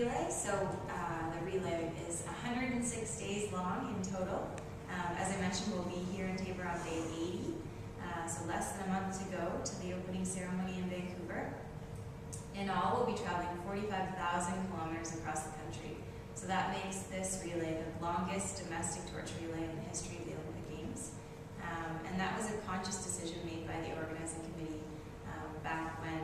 relay. So the relay is 106 days long in total. As I mentioned, we'll be here in Taber on day 80, so less than a month to go to the opening ceremony in Vancouver. In all, we'll be traveling 45,000 kilometers across the country. So that makes this relay the longest domestic torch relay in the history of the Olympic Games. And that was a conscious decision made by the organizing committee back when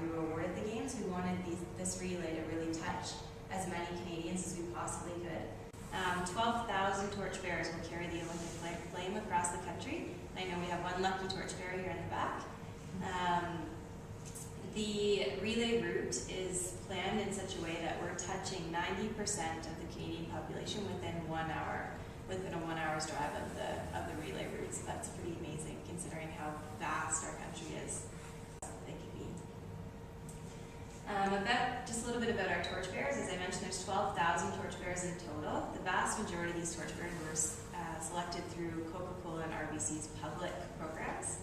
we were awarded the Games. We wanted this relay to really touch as many Canadians as we possibly could. 12,000 torchbearers will carry the Olympic flame across the country. I know we have one lucky torchbearer here in the back. The relay route is planned in such a way that we're touching 90% of the Canadian population within 1 hour, within a 1 hour's drive of the relay route. So that's pretty amazing considering how vast our country is. They could be. Just a little bit about our torchbearers. As I mentioned, there's 12,000 torchbearers in total. The vast majority of these torchbearers were selected through Coca-Cola and RBC's public programs,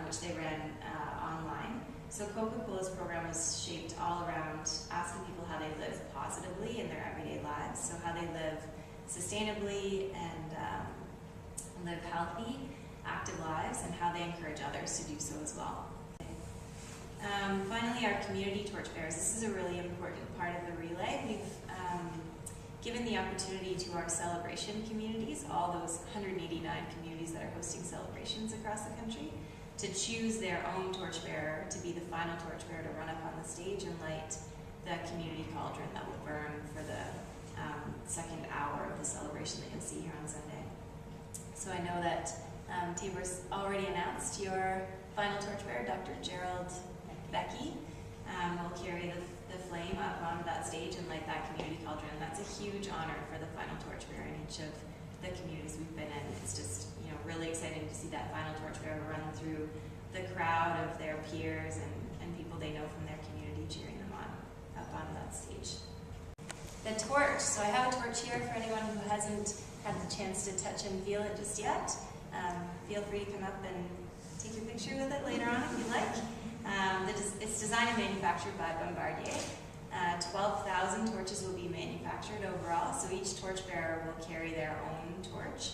which they ran online. So Coca-Cola's program was shaped all around asking people how they live positively in their everyday lives, so how they live sustainably and live healthy, active lives, and how they encourage others to do so as well. Finally, our community torchbearers. This is a really important part of the relay. We've given the opportunity to our celebration communities, all those 189 communities that are hosting celebrations across the country, to choose their own torchbearer to be the final torchbearer to run up on the stage and light the community cauldron that will burn for the second hour of the celebration that you'll see here on Sunday. So I know that Taber's already announced your final torchbearer, Dr. Gerald Becky, will carry the flame up onto that stage and light that community cauldron. And that's a huge honor for the final torchbearer in each of the communities we've been in. It's just really exciting to see that final torchbearer run through the crowd of their peers and people they know from their community cheering them on up onto that stage. The torch. So I have a torch here for anyone who hasn't had the chance to touch and feel it just yet. Feel free to come up and take your picture with it later on if you like. It's designed and manufactured by Bombardier. 12,000 torches will be manufactured overall, so each torchbearer will carry their own torch,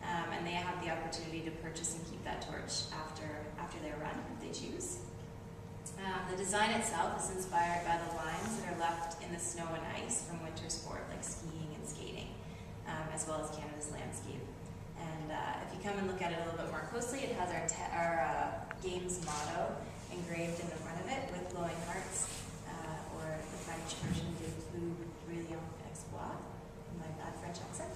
and they have the opportunity to purchase and keep that torch after their run if they choose. The design itself is inspired by the lines that are left in the snow and ice from winter sport like skiing and skating, as well as Canada's landscape. And if you come and look at it a little bit more closely, it has our Games motto engraved in the front of it with glowing hearts, or the French version, de plus brillant exploit, my bad French accent.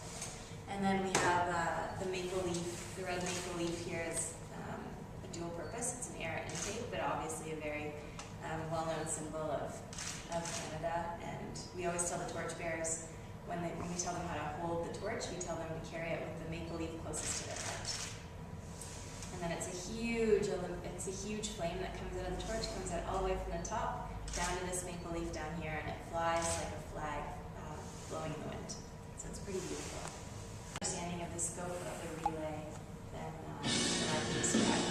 And then we have the maple leaf. The red maple leaf here is a dual purpose. It's an air intake, but obviously a very well-known symbol of Canada. And we always tell the torchbearers, when we tell them how to hold the torch, we tell them to carry it with the maple leaf closest to their heart. And then it's a huge flame that comes out of the torch, comes out all the way from the top down to this maple leaf down here, and it flies like a flag blowing in the wind. So it's pretty beautiful. Understanding of the scope of the relay than I can describe.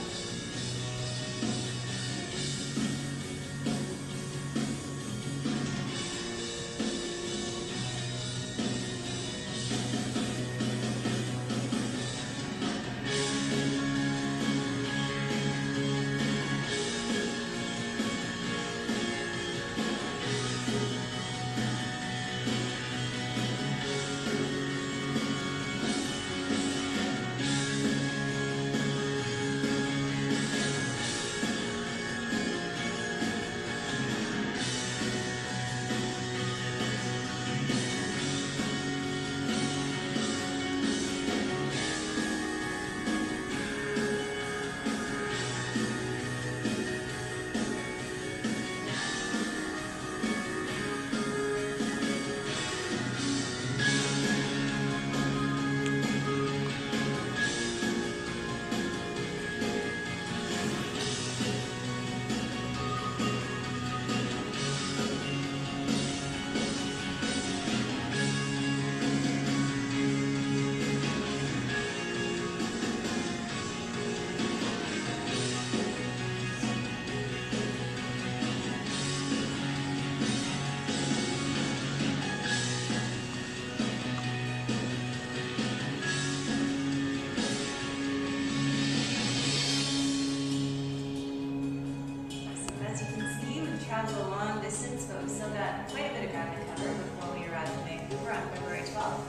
distance, but we've still got quite a bit of ground to cover before we arrive in Vancouver on February 12th.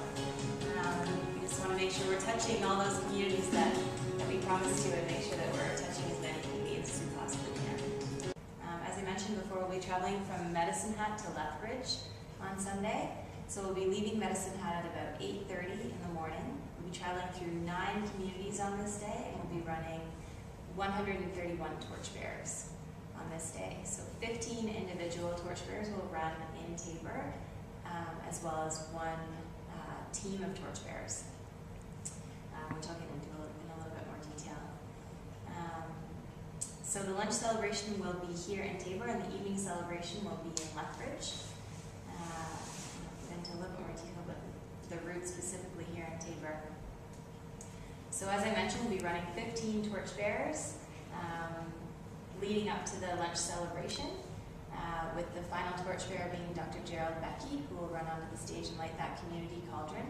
We just want to make sure we're touching all those communities that we promised to, and make sure that we're touching as many communities as we possibly can. As I mentioned before, we'll be traveling from Medicine Hat to Lethbridge on Sunday. So we'll be leaving Medicine Hat at about 8:30 in the morning. We'll be traveling through 9 communities on this day, and we'll be running 131 torchbearers on this day. So 15 individual torchbearers will run in Taber, as well as 1 team of torchbearers, which I'll get into in a little bit more detail. So the lunch celebration will be here in Taber, and the evening celebration will be in Lethbridge. I'll get into a little bit more detail about the route specifically here in Taber. So as I mentioned, we'll be running 15 torchbearers leading up to the lunch celebration, with the final torchbearer being Dr. Gerald Becky, who will run onto the stage and light that community cauldron.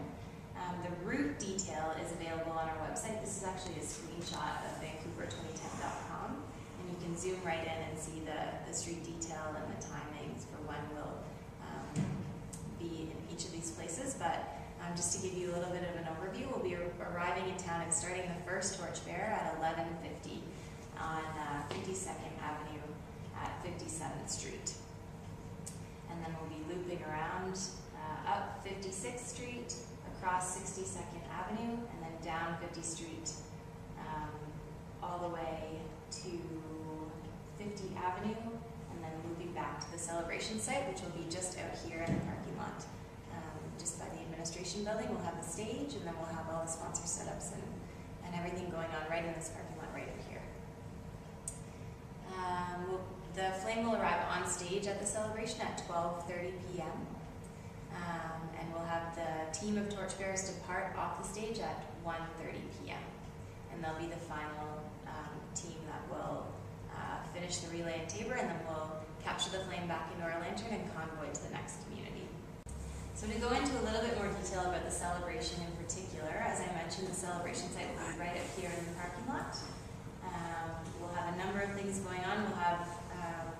The route detail is available on our website. This is actually a screenshot of Vancouver2010.com, and you can zoom right in and see the street detail and the timings for when we'll be in each of these places. But just to give you a little bit of an overview, we'll be arriving in town and starting the first torchbearer at 11:50 on 52nd Avenue at 57th Street. And then we'll be looping around up 56th Street, across 62nd Avenue, and then down 50th Street, all the way to 50th Avenue, and then looping back to the celebration site, which will be just out here in the parking lot. Just by the administration building, we'll have the stage, and then we'll have all the sponsor setups and everything going on right in this parking lot right out here. The flame will arrive on stage at the celebration at 12:30 p.m. And we'll have the team of torchbearers depart off the stage at 1:30 p.m. And they'll be the final team that will finish the relay in Taber, and then we'll capture the flame back into our lantern and convoy to the next community. So to go into a little bit more detail about the celebration in particular, as I mentioned, the celebration site will be right up here in the parking lot. We'll have a number of things going on.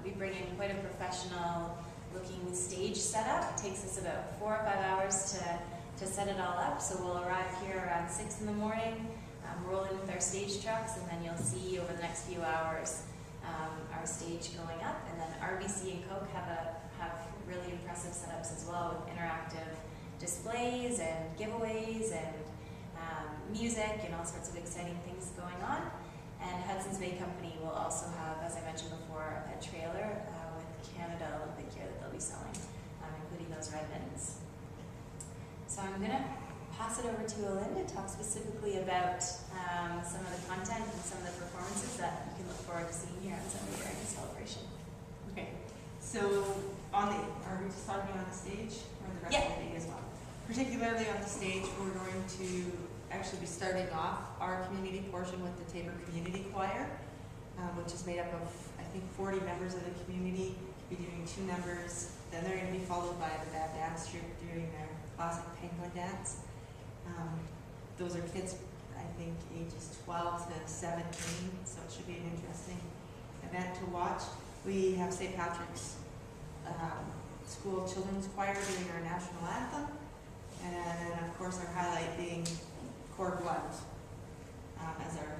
We bring in quite a professional looking stage setup. It takes us about 4 or 5 hours to set it all up. So we'll arrive here around 6 in the morning, roll in with our stage trucks, and then you'll see over the next few hours our stage going up. And then RBC and Coke have really impressive setups as well, with interactive displays and giveaways and music and all sorts of exciting things going on. And Hudson's Bay Company will also have, as I mentioned before, a trailer with Canada Olympic gear that they'll be selling, including those red mittens. So I'm going to pass it over to Alin to talk specifically about some of the content and some of the performances that you can look forward to seeing here on Sunday during the celebration. Okay, so are we just talking on the stage or the rest of the day as well? Particularly on the stage, we're going to actually be starting off our community portion with the Taber Community Choir, which is made up of, I think, 40 members of the community. We'll be doing 2 numbers. Then they're going to be followed by the Bad Dance Troupe doing their classic penguin dance. Those are kids, I think, ages 12 to 17, so it should be an interesting event to watch. We have St. Patrick's School Children's Choir doing our national anthem, and then, of course, our highlight being Cord Blood as our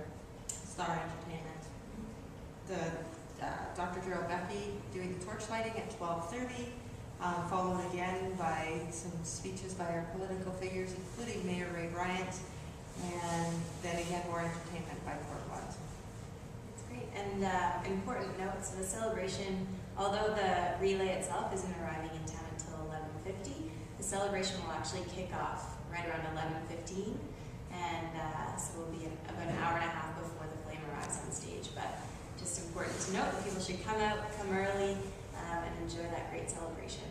star entertainment. Dr. Gerald Becky doing the torch lighting at 12:30, followed again by some speeches by our political figures, including Mayor Ray Bryant, and then again more entertainment by Cord Blood. That's great. And important note, so the celebration, although the relay itself isn't arriving in town until 11:50, the celebration will actually kick off right around 11:15. And so we'll be about an hour and a half before the flame arrives on stage. But just important to note that people should come out, come early, and enjoy that great celebration.